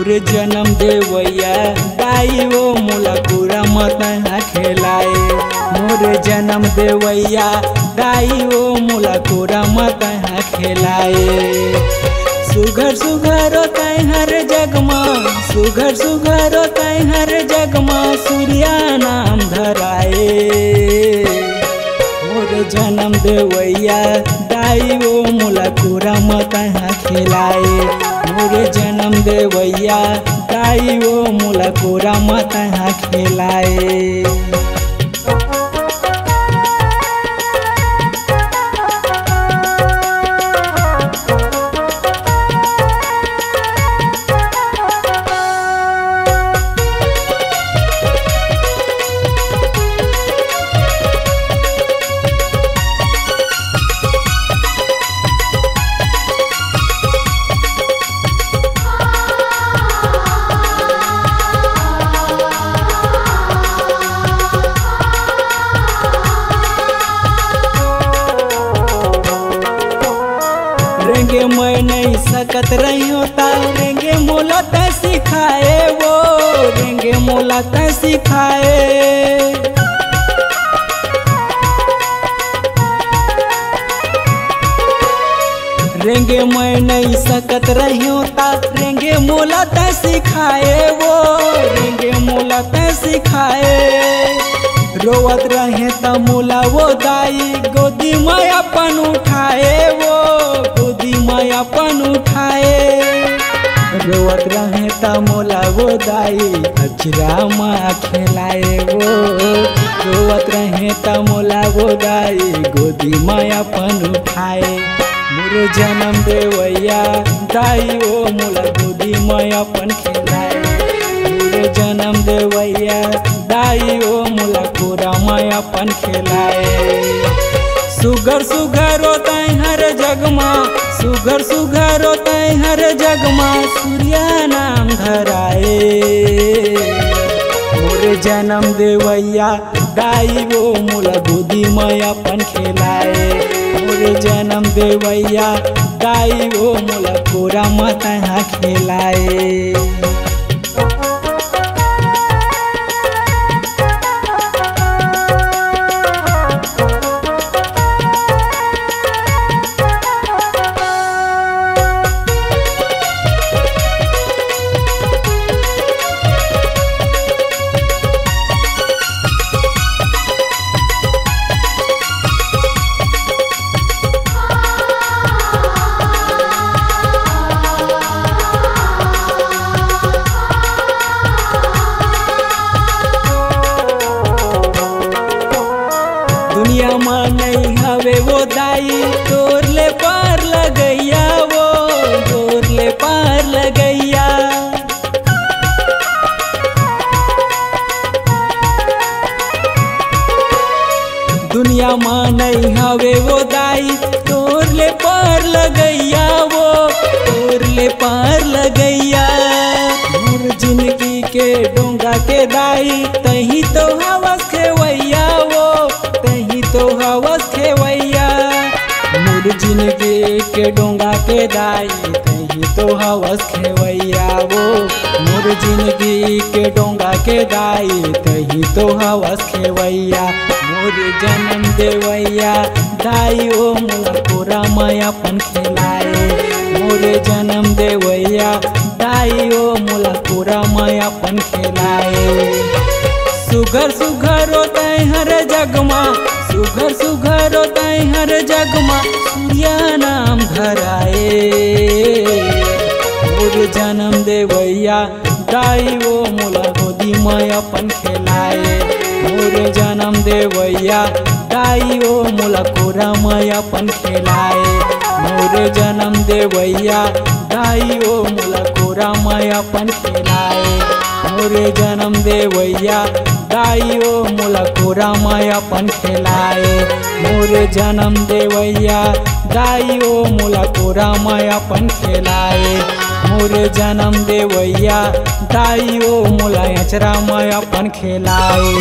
मोरे जन्म देवैया दाई वो मोला पूरा मत खेलाए। मोरे जन्म देवैया दाई वो मोला पूरा मत खेलाए। सुघर सुघर तय हर जगमा सुघर सुघर तय हर जगमा सूर्या नाम धराए। मोरे जन्म देवैया दाई वो मोला पूरा मत खेलाए। मोरे जन्म देवैया दाई वो मोला पूरा मत खेलाए। रेंगे मैं नहीं सकत रही होता रेंगे मोला तय सिखाए। वो रेंगे मोला तय सिखाए। रेंगे मैं नहीं सकत रही होता रेंगे मोला तय सिखाए। वो रेंगे मोला तय सिखाए। रोवत रहे त मोला वो दाई गोदी में अपन उठाए। वो गोदी में अपन उठाए। रोवत रहे त मोला वो दाई अचरा माँ खेलाए। वो रोवत रहे त मोला वो दाई गोदी में अपन उठाए। मोरे जन्म देवैया दाई वो मोला गोदी में अपन खेलाए। मोरे जन्म देवैया दाई वो मोला पूरा मैं अपन खेलाए। सुगर सुगर तय हर जगमा सुगर सुगर तय हर जगमा सूर्या नाम धराए। मोरे जन्म देवैया दाई वो मोला गोदी में अपन खेलाए। मोरे जन्म देवैया दाई वो मोला पूरा मत खेलाए। दुनिया में नहीं हवे वो दाई तोर ले पार लगैया। वो तोर ले पार लगैया। दुनिया में नहीं हवे वो दाई तोर ले पार लगैया। वो तोर ले पार लगैया। मोर जिंदगी के डोंगा के दाई तही तो हवस खेवैया। वो तही तो हवस खेवैया। मोर जिंदगी के डोंगा के दाई तही तो हवस खेवैया। वो मोर जिंदगी के डोंगा के दाई तही तो हवस खेवैया। मोर जन्म देवैया दाई ओ मोला पूरा मैं अपन खेलाए। मोर जन्म देवैया दाई ओ मोला पूरा मैं अपन खेलाए। सुघर सुघर तय हर जगमा सुघर सुघर तय हर जगमा सूर्या नाम धराए। मोर जन्म देवैया दाई वो मोला गोदी में अपन खेलाए। मोर जन्म देवैया दाई वो मोला पूरा मैं अपन खेलाए। मोर जन्म देवैया दाई वो मोला पूरा मैं अपन खेलाए। मोर जन्म देवैया दाई वो मोला पूरा मैं अपन खेलाए। मोर जन्म देवैया दाई वो मोला पूरा मैं अपन खेलाए। मोर जन्म देवैया दाई वो मोला अचरा मैं अपन खेलाए।